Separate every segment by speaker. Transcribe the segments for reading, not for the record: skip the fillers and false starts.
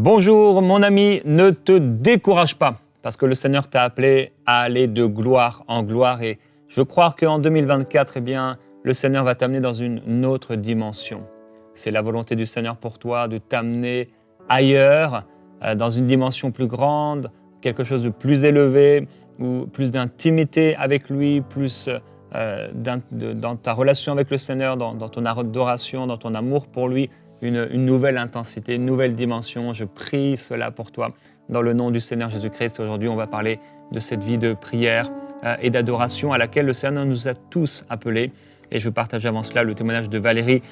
Speaker 1: Bonjour mon ami, ne te décourage pas parce que le Seigneur t'a appelé à aller de gloire en gloire et je veux croire qu'en 2024, le Seigneur va t'amener dans une autre dimension. C'est la volonté du Seigneur pour toi de t'amener ailleurs, dans une dimension plus grande, quelque chose de plus élevé, ou plus d'intimité avec lui, plus dans ta relation avec le Seigneur, dans ton adoration, dans ton amour pour lui, une nouvelle intensité, une nouvelle dimension. Je prie cela pour toi dans le nom du Seigneur Jésus-Christ. Aujourd'hui, on va parler de cette vie de prière et d'adoration à laquelle le Seigneur nous a tous appelés. Et je partage avant cela le témoignage de Valérie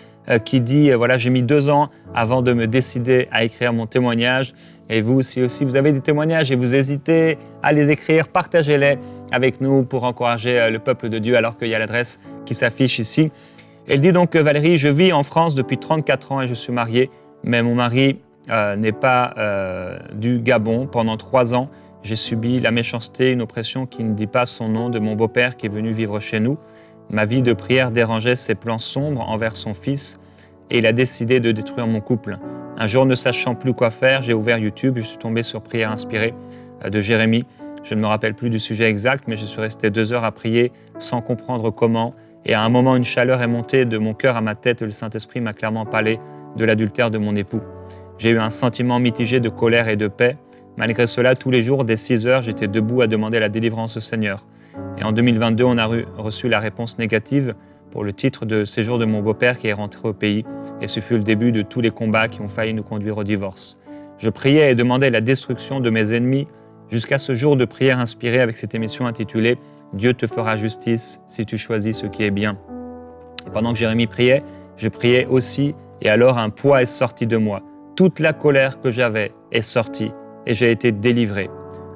Speaker 1: qui dit voilà, j'ai mis 2 ans avant de me décider à écrire mon témoignage. Et vous, si aussi vous avez des témoignages et vous hésitez à les écrire, partagez-les avec nous pour encourager le peuple de Dieu alors qu'il y a l'adresse qui s'affiche ici. Elle dit donc Valérie, je vis en France depuis 34 ans et je suis mariée, mais mon mari n'est pas du Gabon. Pendant 3 ans, j'ai subi la méchanceté, une oppression qui ne dit pas son nom de mon beau-père qui est venu vivre chez nous. Ma vie de prière dérangeait ses plans sombres envers son fils et il a décidé de détruire mon couple. Un jour, ne sachant plus quoi faire, j'ai ouvert YouTube, je suis tombé sur Prière inspirée de Jérémie. Je ne me rappelle plus du sujet exact, mais je suis resté 2 heures à prier sans comprendre comment. Et à un moment, une chaleur est montée de mon cœur à ma tête et le Saint-Esprit m'a clairement parlé de l'adultère de mon époux. J'ai eu un sentiment mitigé de colère et de paix. Malgré cela, tous les jours, dès 6 heures, j'étais debout à demander la délivrance au Seigneur. Et en 2022, on a reçu la réponse négative pour le titre de séjour de mon beau-père qui est rentré au pays. Et ce fut le début de tous les combats qui ont failli nous conduire au divorce. Je priais et demandais la destruction de mes ennemis jusqu'à ce jour de prière inspirée avec cette émission intitulée « Dieu te fera justice si tu choisis ce qui est bien ». Et pendant que Jérémie priait, je priais aussi et alors un poids est sorti de moi. Toute la colère que j'avais est sortie et j'ai été délivré.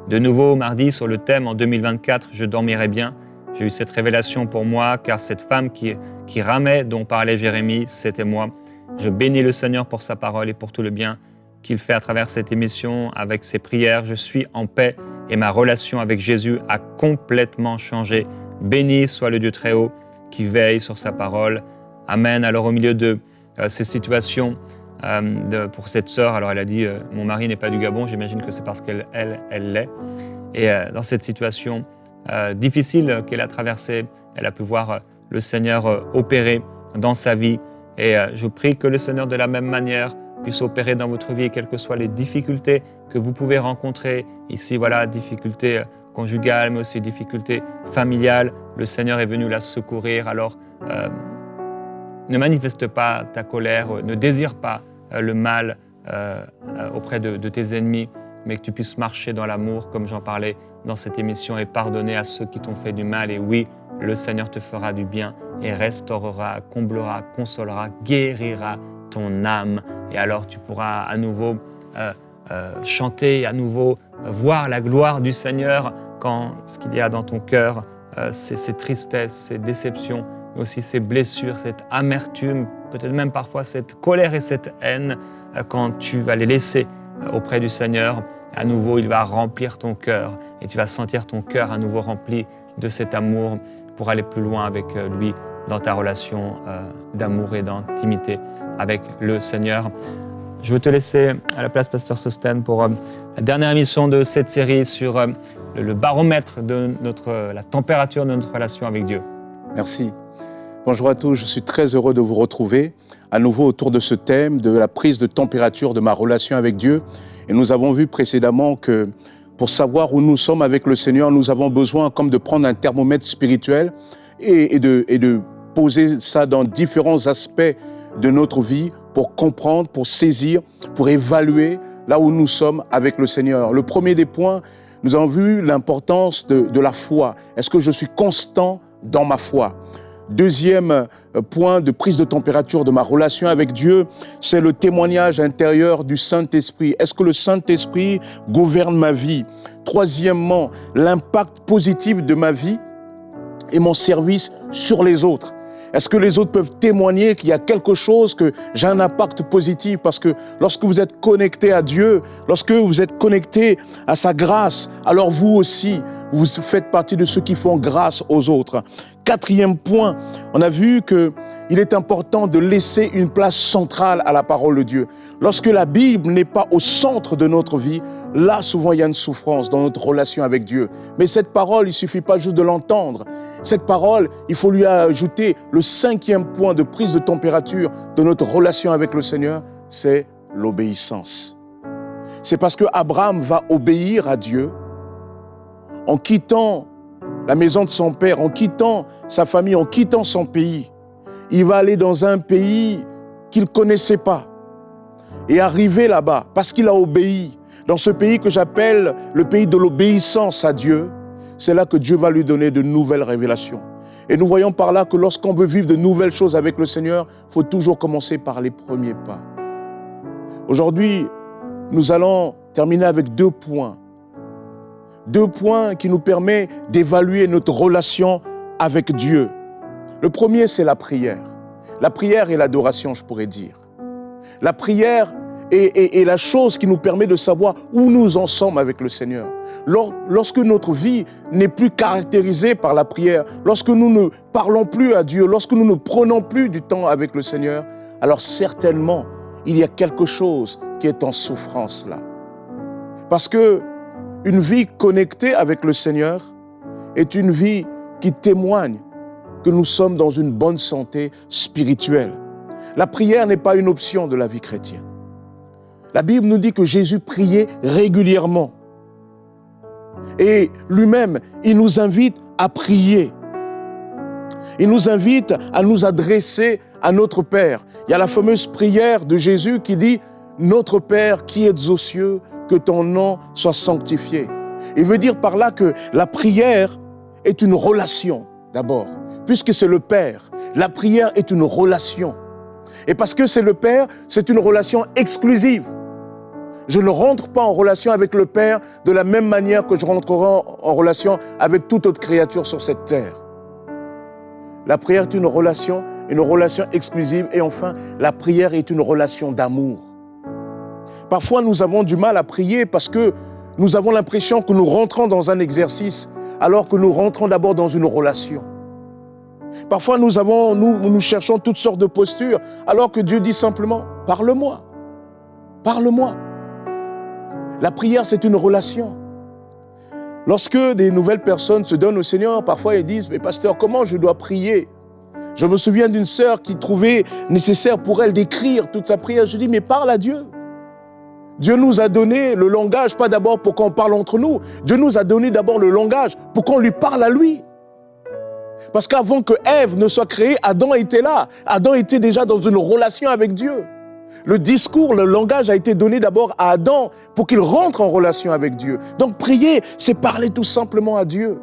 Speaker 1: De nouveau, mardi, sur le thème « En 2024, je dormirai bien », j'ai eu cette révélation pour moi car cette femme qui ramait dont parlait Jérémie, c'était moi. Je bénis le Seigneur pour sa parole et pour tout le bien qu'il fait à travers cette émission, avec ses prières. Je suis en paix et ma relation avec Jésus a complètement changé. Béni soit le Dieu très haut qui veille sur sa parole. Amen. Alors au milieu de ces situations, pour cette sœur, alors elle a dit « Mon mari n'est pas du Gabon », j'imagine que c'est parce qu'elle l'est. Et dans cette situation difficile qu'elle a traversée, elle a pu voir le Seigneur opérer dans sa vie. Et je prie que le Seigneur, de la même manière, puisse opérer dans votre vie, quelles que soient les difficultés que vous pouvez rencontrer. Ici, voilà, difficultés conjugales, mais aussi difficultés familiales. Le Seigneur est venu la secourir. Alors, ne manifeste pas ta colère, ne désire pas le mal auprès de tes ennemis, mais que tu puisses marcher dans l'amour, comme j'en parlais dans cette émission, et pardonner à ceux qui t'ont fait du mal. Et oui, le Seigneur te fera du bien et restaurera, comblera, consolera, guérira ton âme. Et alors tu pourras à nouveau chanter, à nouveau voir la gloire du Seigneur quand ce qu'il y a dans ton cœur, ces tristesses, ces déceptions, mais aussi ces blessures, cette amertume, peut-être même parfois cette colère et cette haine, quand tu vas les laisser auprès du Seigneur, à nouveau il va remplir ton cœur et tu vas sentir ton cœur à nouveau rempli de cet amour pour aller plus loin avec lui dans ta relation d'amour et d'intimité avec le Seigneur. Je veux te laisser à la place, Pasteur Sosten, pour la dernière émission de cette série sur le baromètre de la température de notre relation avec Dieu.
Speaker 2: Merci. Bonjour à tous, je suis très heureux de vous retrouver à nouveau autour de ce thème de la prise de température de ma relation avec Dieu. Et nous avons vu précédemment que pour savoir où nous sommes avec le Seigneur, nous avons besoin comme de prendre un thermomètre spirituel et de poser ça dans différents aspects de notre vie pour comprendre, pour saisir, pour évaluer là où nous sommes avec le Seigneur. Le premier des points, nous avons vu l'importance de la foi. Est-ce que je suis constant dans ma foi ? Deuxième point de prise de température de ma relation avec Dieu, c'est le témoignage intérieur du Saint-Esprit. Est-ce que le Saint-Esprit gouverne ma vie ? Troisièmement, l'impact positif de ma vie et mon service sur les autres. Est-ce que les autres peuvent témoigner qu'il y a quelque chose, que j'ai un impact positif? Parce que lorsque vous êtes connecté à Dieu, lorsque vous êtes connecté à sa grâce, alors vous aussi, vous faites partie de ceux qui font grâce aux autres. Quatrième point, on a vu qu'il est important de laisser une place centrale à la parole de Dieu. Lorsque la Bible n'est pas au centre de notre vie, là, souvent, il y a une souffrance dans notre relation avec Dieu. Mais cette parole, il ne suffit pas juste de l'entendre. Cette parole, il faut lui ajouter le cinquième point de prise de température de notre relation avec le Seigneur, c'est l'obéissance. C'est parce qu'Abraham va obéir à Dieu en quittant la maison de son père, en quittant sa famille, en quittant son pays. Il va aller dans un pays qu'il ne connaissait pas. Et arriver là-bas, parce qu'il a obéi, dans ce pays que j'appelle le pays de l'obéissance à Dieu, c'est là que Dieu va lui donner de nouvelles révélations. Et nous voyons par là que lorsqu'on veut vivre de nouvelles choses avec le Seigneur, il faut toujours commencer par les premiers pas. Aujourd'hui, nous allons terminer avec 2 points. 2 points qui nous permettent d'évaluer notre relation avec Dieu. Le premier, c'est la prière. La prière et l'adoration, je pourrais dire. La prière est la chose qui nous permet de savoir où nous en sommes avec le Seigneur. Lorsque notre vie n'est plus caractérisée par la prière, lorsque nous ne parlons plus à Dieu, lorsque nous ne prenons plus du temps avec le Seigneur, alors certainement, il y a quelque chose qui est en souffrance là. Parce que une vie connectée avec le Seigneur est une vie qui témoigne que nous sommes dans une bonne santé spirituelle. La prière n'est pas une option de la vie chrétienne. La Bible nous dit que Jésus priait régulièrement. Et lui-même, il nous invite à prier. Il nous invite à nous adresser à notre Père. Il y a la fameuse prière de Jésus qui dit « Notre Père qui êtes aux cieux, que ton nom soit sanctifié. » Il veut dire par là que la prière est une relation d'abord. Puisque c'est le Père, la prière est une relation. Et parce que c'est le Père, c'est une relation exclusive. Je ne rentre pas en relation avec le Père de la même manière que je rentrerai en relation avec toute autre créature sur cette terre. La prière est une relation exclusive. Et enfin, la prière est une relation d'amour. Parfois, nous avons du mal à prier parce que nous avons l'impression que nous rentrons dans un exercice alors que nous rentrons d'abord dans une relation. Parfois, nous cherchons toutes sortes de postures alors que Dieu dit simplement « Parle-moi, parle-moi ». La prière, c'est une relation. Lorsque des nouvelles personnes se donnent au Seigneur, parfois ils disent « Mais pasteur, comment je dois prier ?» Je me souviens d'une sœur qui trouvait nécessaire pour elle d'écrire toute sa prière. Je dis « Mais parle à Dieu ». Dieu nous a donné le langage, pas d'abord pour qu'on parle entre nous. Dieu nous a donné d'abord le langage pour qu'on lui parle à lui. Parce qu'avant que Ève ne soit créée, Adam était là. Adam était déjà dans une relation avec Dieu. Le discours, le langage a été donné d'abord à Adam pour qu'il rentre en relation avec Dieu. Donc prier, c'est parler tout simplement à Dieu,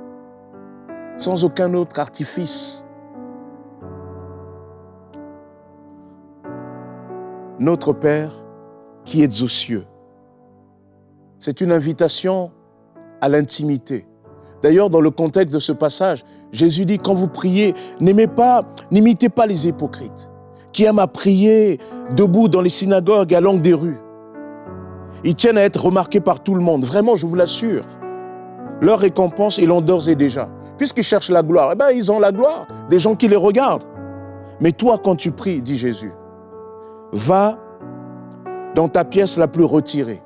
Speaker 2: sans aucun autre artifice. Notre Père qui êtes aux cieux. C'est une invitation à l'intimité. D'ailleurs, dans le contexte de ce passage, Jésus dit, quand vous priez, n'imitez pas les hypocrites, qui aiment à prier debout dans les synagogues et à l'angle des rues. Ils tiennent à être remarqués par tout le monde. Vraiment, je vous l'assure. Leur récompense, ils l'ont d'ores et déjà. Puisqu'ils cherchent la gloire, eh bien, ils ont la gloire des gens qui les regardent. Mais toi, quand tu pries, dit Jésus, va dans ta pièce la plus retirée.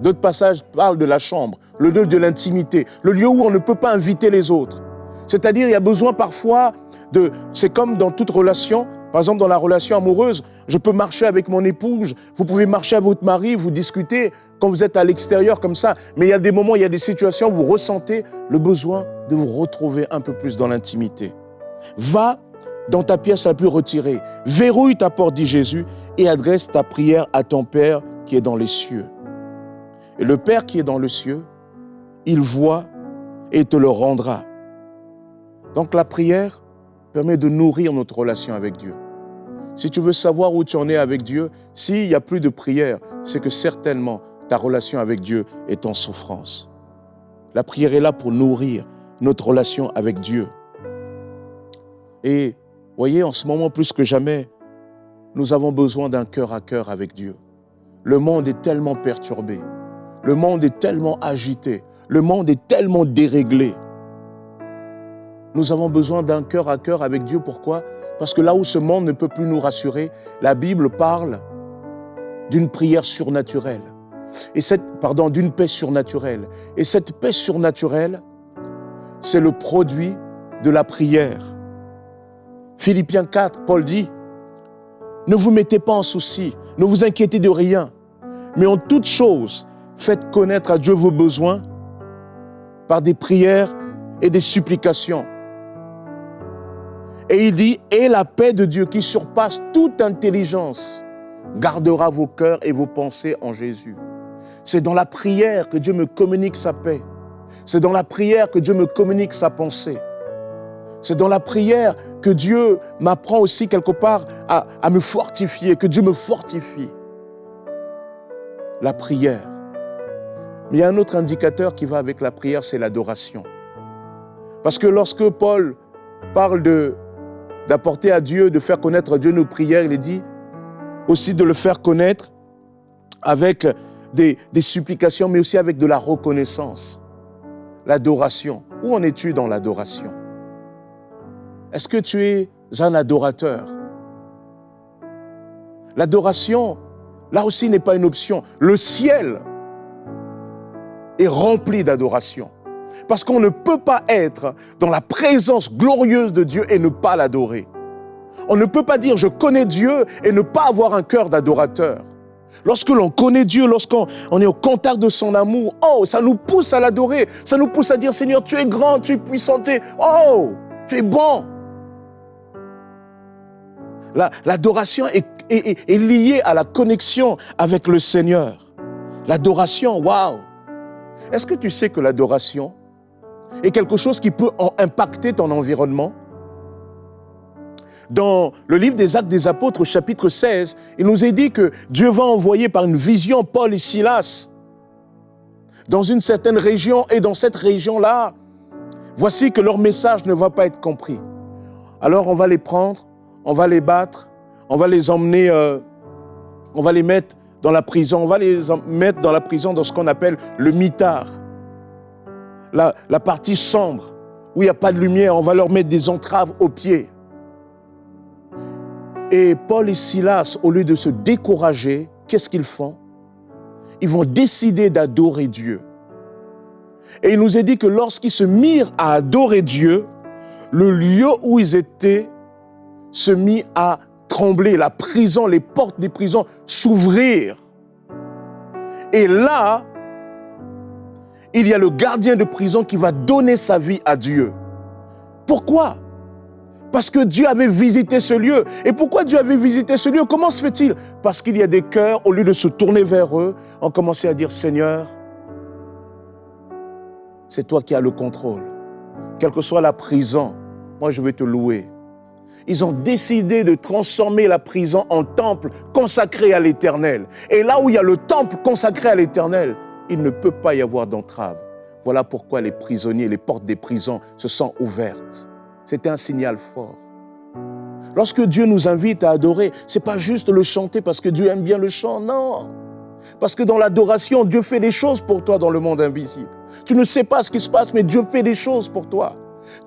Speaker 2: D'autres passages parlent de la chambre, le lieu de l'intimité, le lieu où on ne peut pas inviter les autres. C'est-à-dire, il y a besoin parfois de... C'est comme dans toute relation, par exemple dans la relation amoureuse, je peux marcher avec mon épouse, vous pouvez marcher avec votre mari, vous discutez quand vous êtes à l'extérieur comme ça, mais il y a des moments, il y a des situations où vous ressentez le besoin de vous retrouver un peu plus dans l'intimité. Va dans ta pièce la plus retirée, verrouille ta porte, dit Jésus, et adresse ta prière à ton Père qui est dans les cieux. Et le Père qui est dans le cieux, il voit et te le rendra. Donc la prière permet de nourrir notre relation avec Dieu. Si tu veux savoir où tu en es avec Dieu, s'il n'y a plus de prière, c'est que certainement ta relation avec Dieu est en souffrance. La prière est là pour nourrir notre relation avec Dieu. Et voyez, en ce moment plus que jamais, nous avons besoin d'un cœur à cœur avec Dieu. Le monde est tellement perturbé. Le monde est tellement agité. Le monde est tellement déréglé. Nous avons besoin d'un cœur à cœur avec Dieu. Pourquoi? Parce que là où ce monde ne peut plus nous rassurer, la Bible parle d'une prière surnaturelle. D'une paix surnaturelle. Et cette paix surnaturelle, c'est le produit de la prière. Philippiens 4, Paul dit, ne vous mettez pas en souci, ne vous inquiétez de rien, mais en toute chose, faites connaître à Dieu vos besoins par des prières et des supplications. Et il dit, et la paix de Dieu qui surpasse toute intelligence gardera vos cœurs et vos pensées en Jésus. C'est dans la prière que Dieu me communique sa paix. C'est dans la prière que Dieu me communique sa pensée. C'est dans la prière que Dieu m'apprend aussi quelque part à me fortifier, que Dieu me fortifie. La prière. Mais il y a un autre indicateur qui va avec la prière, c'est l'adoration. Parce que lorsque Paul parle d'apporter à Dieu, de faire connaître à Dieu nos prières, il dit aussi de le faire connaître avec des supplications, mais aussi avec de la reconnaissance. L'adoration. Où en es-tu dans l'adoration? Est-ce que tu es un adorateur? L'adoration, là aussi, n'est pas une option. Le ciel est rempli d'adoration. Parce qu'on ne peut pas être dans la présence glorieuse de Dieu et ne pas l'adorer. On ne peut pas dire « je connais Dieu » et ne pas avoir un cœur d'adorateur. Lorsque l'on connaît Dieu, lorsqu'on est au contact de son amour, oh, ça nous pousse à l'adorer. Ça nous pousse à dire « Seigneur, tu es grand, tu es puissant, oh, tu es bon ». L'adoration est liée à la connexion avec le Seigneur. L'adoration, waouh! Est-ce que tu sais que l'adoration est quelque chose qui peut impacter ton environnement? Dans le livre des Actes des Apôtres, chapitre 16, il nous est dit que Dieu va envoyer par une vision Paul et Silas dans une certaine région, et dans cette région-là, voici que leur message ne va pas être compris. Alors on va les prendre, on va les battre, on va les emmener, on va les mettre dans la prison, on va les mettre dans la prison dans ce qu'on appelle le mitard. La partie sombre, où il n'y a pas de lumière, on va leur mettre des entraves aux pieds. Et Paul et Silas, au lieu de se décourager, qu'est-ce qu'ils font? Ils vont décider d'adorer Dieu. Et il nous est dit que lorsqu'ils se mirent à adorer Dieu, le lieu où ils étaient se mit à trembler. La prison, les portes des prisons s'ouvrirent. Et là, il y a le gardien de prison qui va donner sa vie à Dieu. Pourquoi? Parce que Dieu avait visité ce lieu. Et pourquoi Dieu avait visité ce lieu? Comment se fait-il? Parce qu'il y a des cœurs, au lieu de se tourner vers eux, ont commencé à dire, Seigneur, c'est toi qui as le contrôle. Quelle que soit la prison, moi je vais te louer. Ils ont décidé de transformer la prison en temple consacré à l'Éternel. Et là où il y a le temple consacré à l'Éternel, il ne peut pas y avoir d'entrave. Voilà pourquoi les prisonniers, les portes des prisons se sont ouvertes. C'était un signal fort. Lorsque Dieu nous invite à adorer, ce n'est pas juste le chanter parce que Dieu aime bien le chant, non. Parce que dans l'adoration, Dieu fait des choses pour toi dans le monde invisible. Tu ne sais pas ce qui se passe, mais Dieu fait des choses pour toi.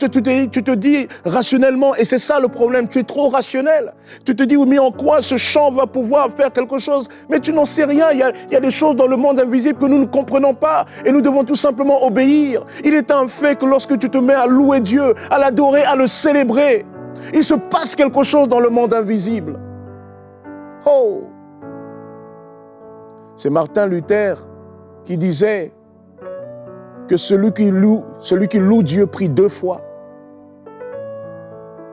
Speaker 2: Tu te dis rationnellement, et c'est ça le problème, tu es trop rationnel. Tu te dis, oui, mais en quoi ce chant va pouvoir faire quelque chose? Mais tu n'en sais rien, il y a des choses dans le monde invisible que nous ne comprenons pas, et nous devons tout simplement obéir. Il est un fait que lorsque tu te mets à louer Dieu, à l'adorer, à le célébrer, il se passe quelque chose dans le monde invisible. Oh! C'est Martin Luther qui disait que celui qui loue Dieu prie 2 fois.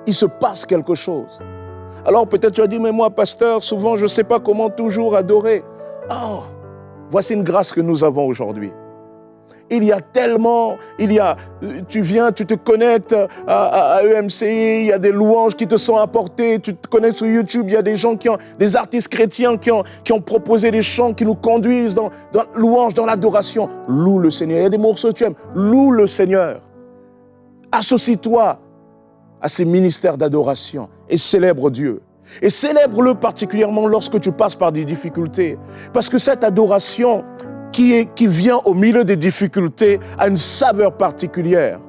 Speaker 2: Il se passe quelque chose. Alors peut-être tu as dit, mais moi, pasteur, souvent je ne sais pas comment toujours adorer. Oh, voici une grâce que nous avons aujourd'hui. Il y a tellement, tu viens, tu te connectes à EMCI, il y a des louanges qui te sont apportées, tu te connectes sur YouTube, il y a des gens des artistes chrétiens qui ont proposé des chants qui nous conduisent dans louange, dans l'adoration. Loue le Seigneur. Il y a des morceaux que tu aimes. Loue le Seigneur. Associe-toi à ces ministères d'adoration et célèbre Dieu. Et célèbre-le particulièrement lorsque tu passes par des difficultés. Parce que cette adoration qui vient au milieu des difficultés a une saveur particulière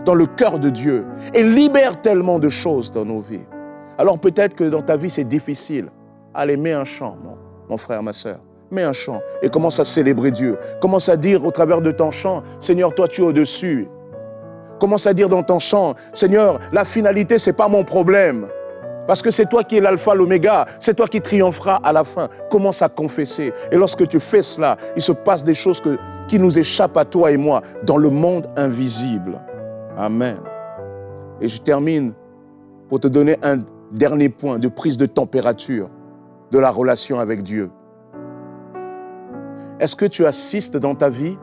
Speaker 2: dans le cœur de Dieu et libère tellement de choses dans nos vies. Alors peut-être que dans ta vie, c'est difficile. Allez, mets un chant, mon frère, ma sœur. Mets un chant et commence à célébrer Dieu. Commence à dire au travers de ton chant, Seigneur, toi tu es au-dessus. Commence à dire dans ton chant, Seigneur, la finalité, ce n'est pas mon problème. Parce que c'est toi qui es l'alpha, l'oméga. C'est toi qui triompheras à la fin. Commence à confesser. Et lorsque tu fais cela, il se passe des choses qui nous échappent à toi et moi dans le monde invisible. Amen. Et je termine pour te donner un dernier point de prise de température de la relation avec Dieu. Est-ce que tu assistes dans ta vie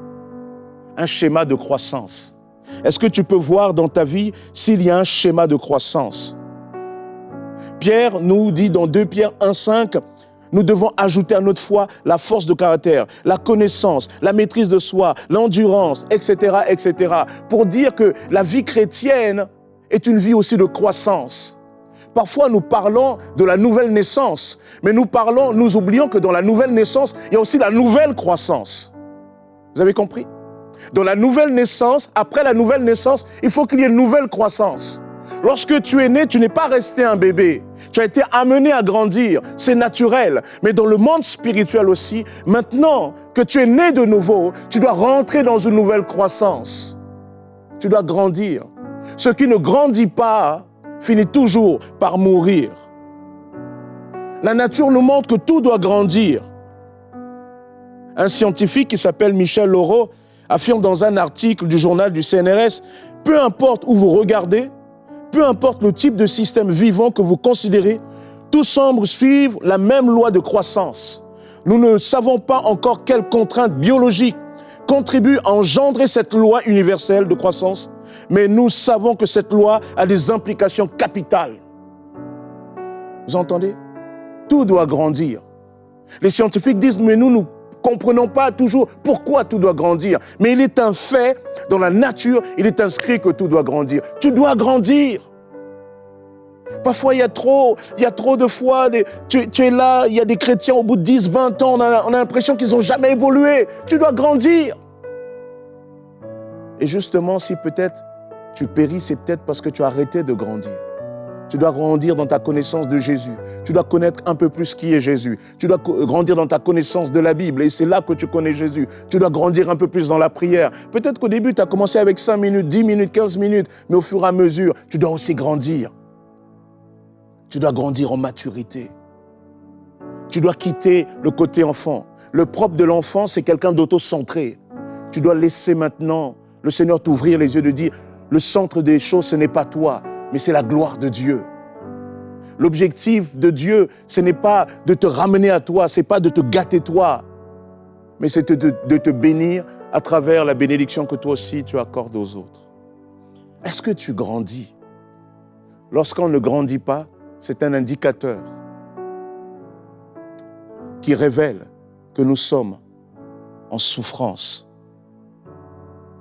Speaker 2: un schéma de croissance? Est-ce que tu peux voir dans ta vie s'il y a un schéma de croissance? Pierre nous dit dans 2 Pierre 1,5, nous devons ajouter à notre foi la force de caractère, la connaissance, la maîtrise de soi, l'endurance, etc., etc. Pour dire que la vie chrétienne est une vie aussi de croissance. Parfois, nous parlons de la nouvelle naissance, mais nous oublions que dans la nouvelle naissance, il y a aussi la nouvelle croissance. Vous avez compris? Dans la nouvelle naissance, après la nouvelle naissance, il faut qu'il y ait une nouvelle croissance. Lorsque tu es né, tu n'es pas resté un bébé. Tu as été amené à grandir. C'est naturel. Mais dans le monde spirituel aussi, maintenant que tu es né de nouveau, tu dois rentrer dans une nouvelle croissance. Tu dois grandir. Ce qui ne grandit pas finit toujours par mourir. La nature nous montre que tout doit grandir. Un scientifique qui s'appelle Michel Laureau affirme dans un article du journal du CNRS, peu importe où vous regardez, peu importe le type de système vivant que vous considérez, tout semble suivre la même loi de croissance. Nous ne savons pas encore quelles contraintes biologiques contribuent à engendrer cette loi universelle de croissance, mais nous savons que cette loi a des implications capitales. Vous entendez? Tout doit grandir. Les scientifiques disent, mais nous ne comprenons pas toujours pourquoi tout doit grandir. Mais il est un fait, dans la nature, il est inscrit que tout doit grandir. Tu dois grandir. Parfois, il y a trop de fois, tu es là, il y a des chrétiens au bout de 10, 20 ans, on a l'impression qu'ils n'ont jamais évolué. Tu dois grandir. Et justement, si peut-être tu péris, c'est peut-être parce que tu as arrêté de grandir. Tu dois grandir dans ta connaissance de Jésus. Tu dois connaître un peu plus qui est Jésus. Tu dois grandir dans ta connaissance de la Bible. Et c'est là que tu connais Jésus. Tu dois grandir un peu plus dans la prière. Peut-être qu'au début, tu as commencé avec 5 minutes, 10 minutes, 15 minutes. Mais au fur et à mesure, tu dois aussi grandir. Tu dois grandir en maturité. Tu dois quitter le côté enfant. Le propre de l'enfant, c'est quelqu'un d'autocentré. Tu dois laisser maintenant le Seigneur t'ouvrir les yeux, de dire, le centre des choses, ce n'est pas toi, mais c'est la gloire de Dieu. L'objectif de Dieu, ce n'est pas de te ramener à toi, ce n'est pas de te gâter toi, mais c'est de te bénir à travers la bénédiction que toi aussi tu accordes aux autres. Est-ce que tu grandis? Lorsqu'on ne grandit pas, c'est un indicateur qui révèle que nous sommes en souffrance.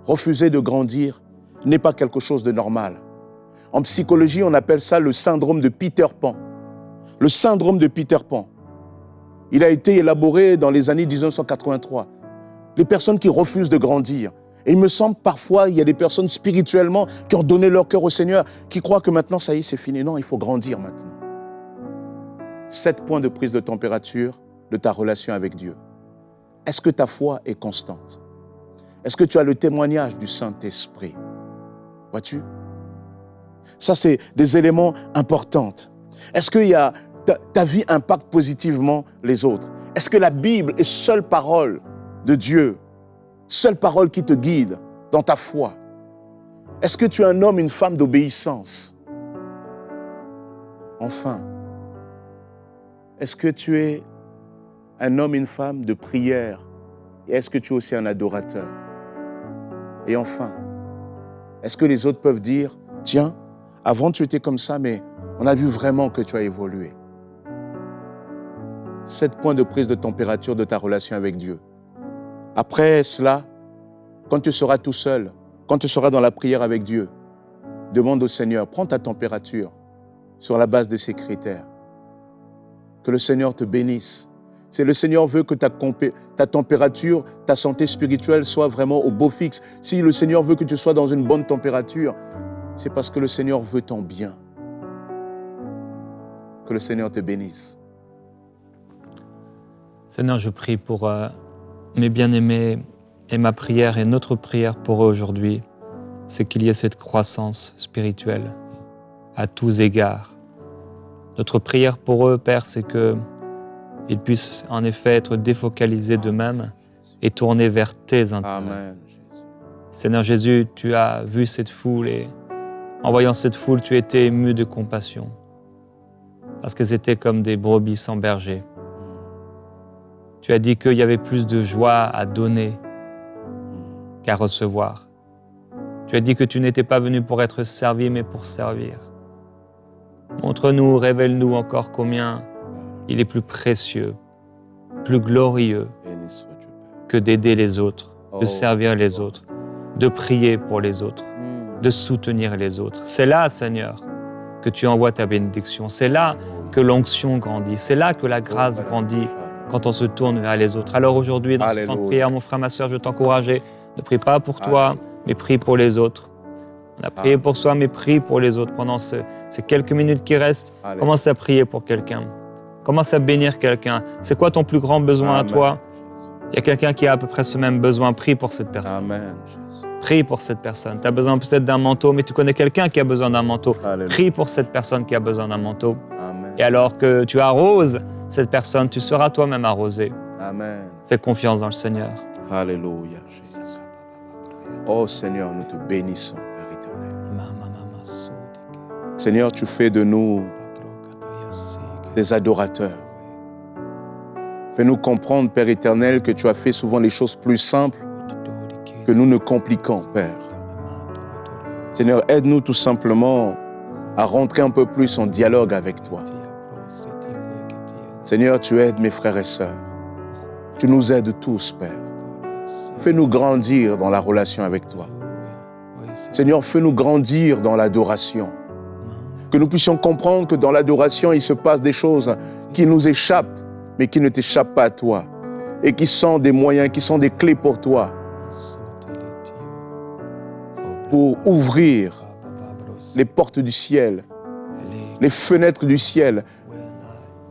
Speaker 2: Refuser de grandir n'est pas quelque chose de normal. En psychologie, on appelle ça le syndrome de Peter Pan. Le syndrome de Peter Pan. Il a été élaboré dans les années 1983. Les personnes qui refusent de grandir. Et il me semble parfois, il y a des personnes spirituellement qui ont donné leur cœur au Seigneur, qui croient que maintenant, ça y est, c'est fini. Non, il faut grandir maintenant. 7 points de prise de température de ta relation avec Dieu. Est-ce que ta foi est constante? Est-ce que tu as le témoignage du Saint-Esprit? Vois-tu? Ça, c'est des éléments importants. Est-ce que ta vie impacte positivement les autres? Est-ce que la Bible est seule parole de Dieu? Seule parole qui te guide dans ta foi? Est-ce que tu es un homme, une femme d'obéissance? Enfin, est-ce que tu es un homme, une femme de prière? Et est-ce que tu es aussi un adorateur? Et enfin, est-ce que les autres peuvent dire, tiens, avant tu étais comme ça, mais on a vu vraiment que tu as évolué. 7 points de prise de température de ta relation avec Dieu. Après cela, quand tu seras tout seul, quand tu seras dans la prière avec Dieu, demande au Seigneur, prends ta température sur la base de ces critères. Que le Seigneur te bénisse, Si le Seigneur veut que ta température, ta santé spirituelle soit vraiment au beau fixe, si le Seigneur veut que tu sois dans une bonne température, c'est parce que le Seigneur veut ton bien. Que le Seigneur te bénisse.
Speaker 1: Seigneur, je prie pour mes bien-aimés et ma prière et notre prière pour eux aujourd'hui, c'est qu'il y ait cette croissance spirituelle à tous égards. Notre prière pour eux, Père, c'est qu'ils puissent en effet être défocalisés d'eux-mêmes et tournés vers tes intérêts.
Speaker 2: Amen.
Speaker 1: Seigneur Jésus, tu as vu cette foule et en voyant cette foule, tu étais ému de compassion parce que c'était comme des brebis sans berger. Tu as dit qu'il y avait plus de joie à donner qu'à recevoir. Tu as dit que tu n'étais pas venu pour être servi, mais pour servir. Montre-nous, révèle-nous encore combien il est plus précieux, plus glorieux que d'aider les autres, de servir les autres, de prier pour les autres, de soutenir les autres. C'est là, Seigneur, que tu envoies ta bénédiction. C'est là que l'onction grandit. C'est là que la grâce grandit quand on se tourne vers les autres. Alors aujourd'hui, dans ce temps de prière, mon frère, ma sœur, je veux t'encourager. Ne prie pas pour toi, mais prie pour les autres. On a prié pour soi, mais prie pour les autres. Pendant ces quelques minutes qui restent, commence à prier pour quelqu'un. Commence à bénir quelqu'un. C'est quoi ton plus grand besoin à toi? Il y a quelqu'un qui a à peu près ce même besoin. Prie pour cette personne.
Speaker 2: Amen.
Speaker 1: Prie pour cette personne. Tu as besoin peut-être d'un manteau, mais tu connais quelqu'un qui a besoin d'un manteau. Prie pour cette personne qui a besoin d'un manteau.
Speaker 2: Amen.
Speaker 1: Et alors que tu arroses cette personne, tu seras toi-même arrosé.
Speaker 2: Amen.
Speaker 1: Fais confiance dans le Seigneur.
Speaker 2: Alléluia, Jésus. Oh Seigneur, nous te bénissons, Père éternel. Seigneur, tu fais de nous des adorateurs. Fais-nous comprendre, Père éternel, que tu as fait souvent les choses plus simples que nous ne compliquons, Père. Seigneur, aide-nous tout simplement à rentrer un peu plus en dialogue avec toi. Seigneur, tu aides mes frères et sœurs. Tu nous aides tous, Père. Fais-nous grandir dans la relation avec toi. Seigneur, fais-nous grandir dans l'adoration. Que nous puissions comprendre que dans l'adoration, il se passe des choses qui nous échappent, mais qui ne t'échappent pas à toi. Et qui sont des moyens, qui sont des clés pour toi. Pour ouvrir les portes du ciel, les fenêtres du ciel.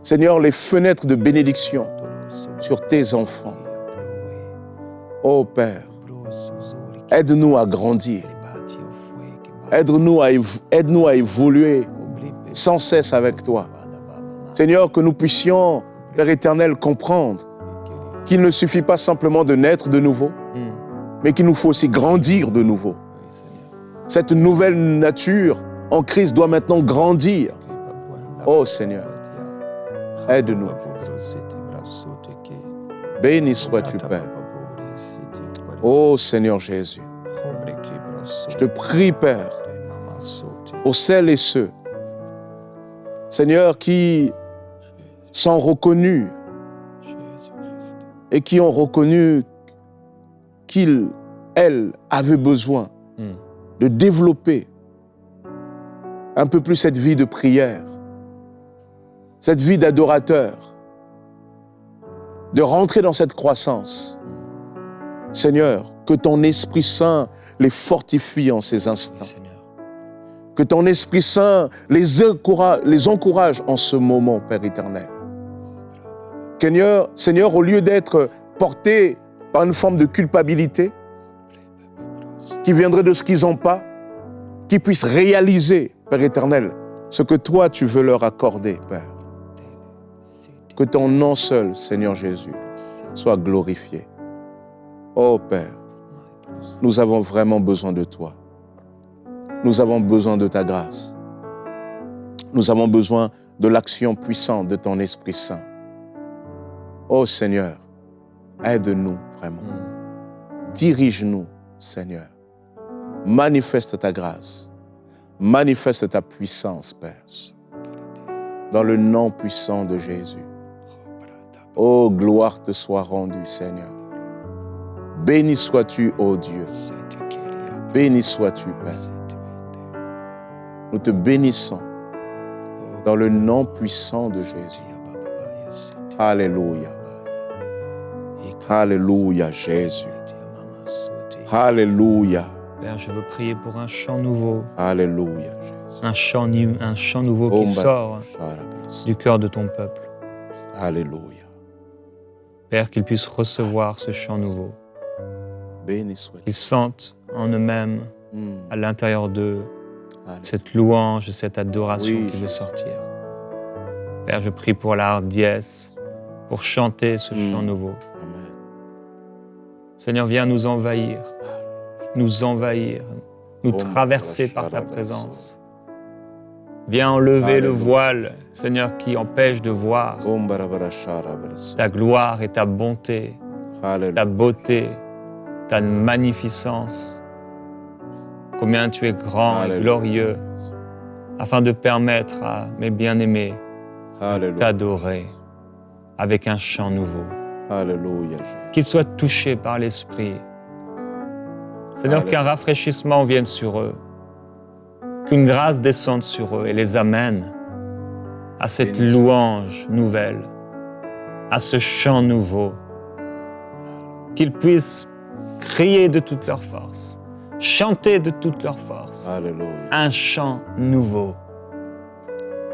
Speaker 2: Seigneur, les fenêtres de bénédiction sur tes enfants. Oh Père, aide-nous à grandir. Aide-nous à évoluer sans cesse avec toi. Seigneur, que nous puissions, Père éternel, comprendre qu'il ne suffit pas simplement de naître de nouveau, mais qu'il nous faut aussi grandir de nouveau. Cette nouvelle nature en Christ doit maintenant grandir. Oh Seigneur, aide-nous. Béni sois-tu, Père. Oh Seigneur Jésus, je te prie, Père, pour celles et ceux, Seigneur, qui sont reconnus et qui ont reconnu qu'ils, elles, avaient besoin de développer un peu plus cette vie de prière, cette vie d'adorateur, de rentrer dans cette croissance. Seigneur, que ton Esprit Saint les fortifie en ces instants. Que ton Esprit Saint les encourage en ce moment, Père éternel. Seigneur, au lieu d'être portés par une forme de culpabilité qui viendrait de ce qu'ils n'ont pas, qu'ils puissent réaliser, Père éternel, ce que toi tu veux leur accorder, Père. Que ton nom seul, Seigneur Jésus, soit glorifié. Oh Père, nous avons vraiment besoin de toi. Nous avons besoin de ta grâce. Nous avons besoin de l'action puissante de ton Esprit Saint. Oh Seigneur, aide-nous vraiment. Dirige-nous, Seigneur. Manifeste ta grâce. Manifeste ta puissance, Père. Dans le nom puissant de Jésus. Oh, gloire te soit rendue, Seigneur. Béni sois-tu, ô Dieu. Béni sois-tu, Père. Nous te bénissons dans le nom puissant de Jésus. Alléluia. Alléluia, Jésus. Alléluia.
Speaker 1: Père, je veux prier pour un chant nouveau,
Speaker 2: Alléluia, Jésus.
Speaker 1: un chant nouveau qui sort du cœur de ton peuple.
Speaker 2: Alléluia.
Speaker 1: Père, qu'ils puissent recevoir ce chant nouveau,
Speaker 2: Béni soit.
Speaker 1: qu'ils sentent en eux-mêmes, à l'intérieur d'eux,
Speaker 2: Alléluia.
Speaker 1: cette louange, cette adoration
Speaker 2: Oui,
Speaker 1: qui veut sortir. Père, je prie pour la hardiesse, pour chanter ce chant nouveau.
Speaker 2: Amen.
Speaker 1: Seigneur, viens nous envahir, nous traverser par ta présence. Viens enlever le voile, Seigneur, qui empêche de voir ta gloire et ta bonté, ta beauté, ta magnificence. Combien tu es grand et glorieux, afin de permettre à mes bien-aimés de t'adorer avec un chant nouveau.
Speaker 2: Alléluia.
Speaker 1: Qu'ils soient touchés par l'Esprit. Seigneur, qu'un rafraîchissement vienne sur eux, qu'une grâce descende sur eux et les amène à cette louange nouvelle, à ce chant nouveau, qu'ils puissent crier de toute leur force, chanter de toute leur force,
Speaker 2: Alléluia.
Speaker 1: un chant nouveau.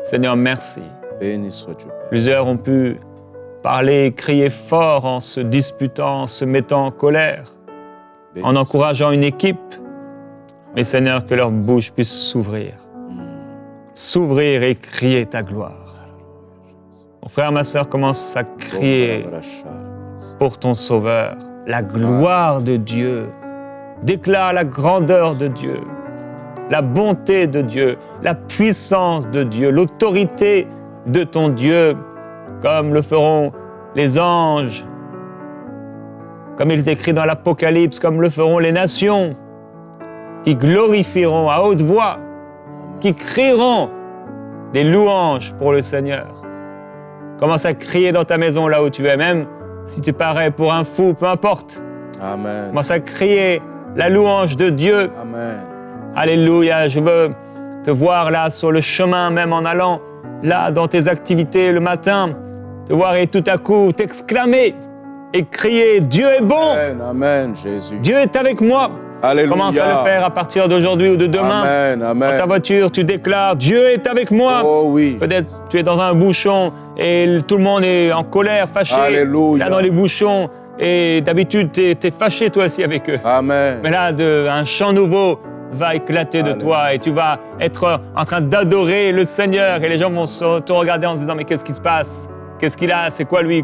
Speaker 1: Seigneur, merci.
Speaker 2: Béni sois-tu, Père.
Speaker 1: Plusieurs ont pu parler, crier fort en se disputant, en se mettant en colère,
Speaker 2: Béni.
Speaker 1: en encourageant une équipe. Mais Seigneur, que leur bouche puisse s'ouvrir et crier ta gloire. Mon frère, ma sœur, commence à crier pour ton Sauveur, la gloire de Dieu. Déclare la grandeur de Dieu, la bonté de Dieu, la puissance de Dieu, l'autorité de ton Dieu, comme le feront les anges, comme il est écrit dans l'Apocalypse, comme le feront les nations, qui glorifieront à haute voix, qui crieront des louanges pour le Seigneur. Commence à crier dans ta maison là où tu es, même si tu parais pour un fou, peu importe.
Speaker 2: Amen.
Speaker 1: Commence à crier la louange de Dieu.
Speaker 2: Amen.
Speaker 1: Alléluia, je veux te voir là sur le chemin, même en allant là dans tes activités le matin, te voir et tout à coup t'exclamer et crier « Dieu est bon,
Speaker 2: Amen. Amen, Jésus.
Speaker 1: Dieu est avec moi ».
Speaker 2: Alléluia.
Speaker 1: Commence à le faire à partir d'aujourd'hui ou de demain.
Speaker 2: Amen.
Speaker 1: Dans
Speaker 2: Amen.
Speaker 1: ta voiture, tu déclares « Dieu est avec moi ».
Speaker 2: Oh oui.
Speaker 1: Peut-être tu es dans un bouchon et tout le monde est en colère, fâché,
Speaker 2: Alléluia.
Speaker 1: là dans les bouchons. Et d'habitude, tu es fâché toi aussi avec eux.
Speaker 2: Amen.
Speaker 1: Mais là, un chant nouveau va éclater de toi et tu vas être en train d'adorer le Seigneur et les gens vont te regarder en se disant « Mais qu'est-ce qui se passe? Qu'est-ce qu'il a? C'est quoi lui?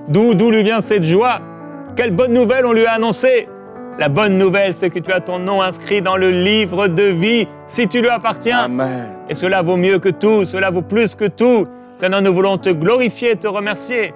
Speaker 1: D'où lui vient cette joie? Quelle bonne nouvelle on lui a annoncée ?» La bonne nouvelle, c'est que tu as ton nom inscrit dans le livre de vie si tu lui appartiens.
Speaker 2: Amen.
Speaker 1: Et cela vaut mieux que tout, cela vaut plus que tout. Seigneur, nous voulons te glorifier et te remercier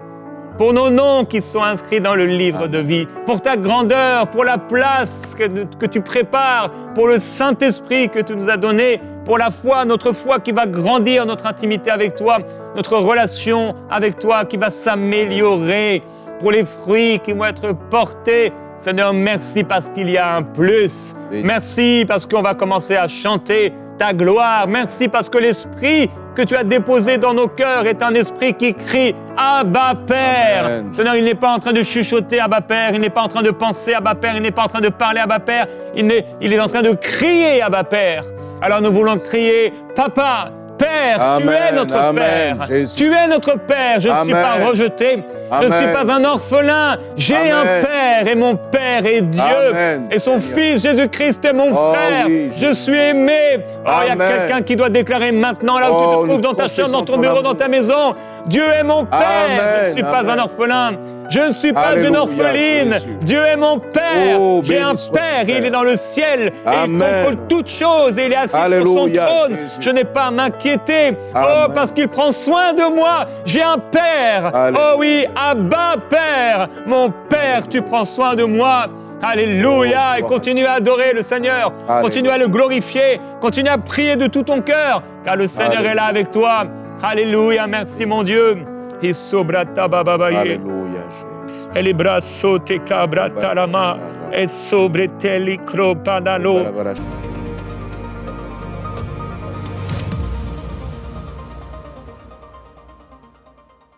Speaker 1: pour nos noms qui sont inscrits dans le livre de vie, pour ta grandeur, pour la place que tu prépares, pour le Saint-Esprit que tu nous as donné, pour la foi, notre foi qui va grandir, notre intimité avec toi, notre relation avec toi qui va s'améliorer, pour les fruits qui vont être portés. Seigneur, merci parce qu'il y a un plus. Merci parce qu'on va commencer à chanter ta gloire. Merci parce que l'esprit que tu as déposé dans nos cœurs est un esprit qui crie « Abba Père ». Seigneur, il n'est pas en train de chuchoter « Abba Père », il n'est pas en train de penser « Abba Père », il n'est pas en train de parler « Abba Père », il est en train de crier « Abba Père ». Alors nous voulons crier « Papa ». Père,
Speaker 2: Amen,
Speaker 1: tu es notre
Speaker 2: Amen,
Speaker 1: Père.
Speaker 2: Jésus.
Speaker 1: Tu es notre Père. Je ne suis pas rejeté. Je ne suis pas un orphelin. J'ai un Père et mon Père est Dieu.
Speaker 2: Amen,
Speaker 1: Et son
Speaker 2: Seigneur.
Speaker 1: Fils Jésus-Christ est mon frère.
Speaker 2: Oui,
Speaker 1: je suis aimé. Oh, il y a
Speaker 2: Amen.
Speaker 1: quelqu'un qui doit déclarer maintenant, là où tu te
Speaker 2: nous
Speaker 1: trouves, dans ta chambre, dans ton
Speaker 2: confessons
Speaker 1: bureau,
Speaker 2: ton
Speaker 1: dans ta
Speaker 2: amour.
Speaker 1: maison. Dieu est mon Père.
Speaker 2: Amen,
Speaker 1: Je ne suis pas
Speaker 2: Amen.
Speaker 1: un orphelin. Je ne suis pas
Speaker 2: Alléluia,
Speaker 1: une orpheline.
Speaker 2: Jésus.
Speaker 1: Dieu est mon Père.
Speaker 2: Oh,
Speaker 1: J'ai un
Speaker 2: béni soit
Speaker 1: Père.
Speaker 2: ton
Speaker 1: Il est
Speaker 2: Père.
Speaker 1: dans le ciel. Et il
Speaker 2: Amen.
Speaker 1: contrôle toutes choses. Et il est assis sur son
Speaker 2: Alléluia,
Speaker 1: trône.
Speaker 2: Jésus.
Speaker 1: Je n'ai pas à m'inquiéter. Oh,
Speaker 2: Amen.
Speaker 1: parce qu'il prend soin de moi. J'ai un Père.
Speaker 2: Alléluia.
Speaker 1: Oh oui, Abba Père. Mon Père, tu prends soin de moi. Alléluia. Et
Speaker 2: Oh,
Speaker 1: continue à adorer le Seigneur.
Speaker 2: Alléluia.
Speaker 1: Continue à le glorifier. Continue à prier de tout ton cœur. Car le Seigneur
Speaker 2: Alléluia.
Speaker 1: est là avec toi. Alléluia. Merci mon Dieu.
Speaker 2: Alléluia, Jésus.
Speaker 1: E le brasso te cabra talama e sobre te li cropanalo.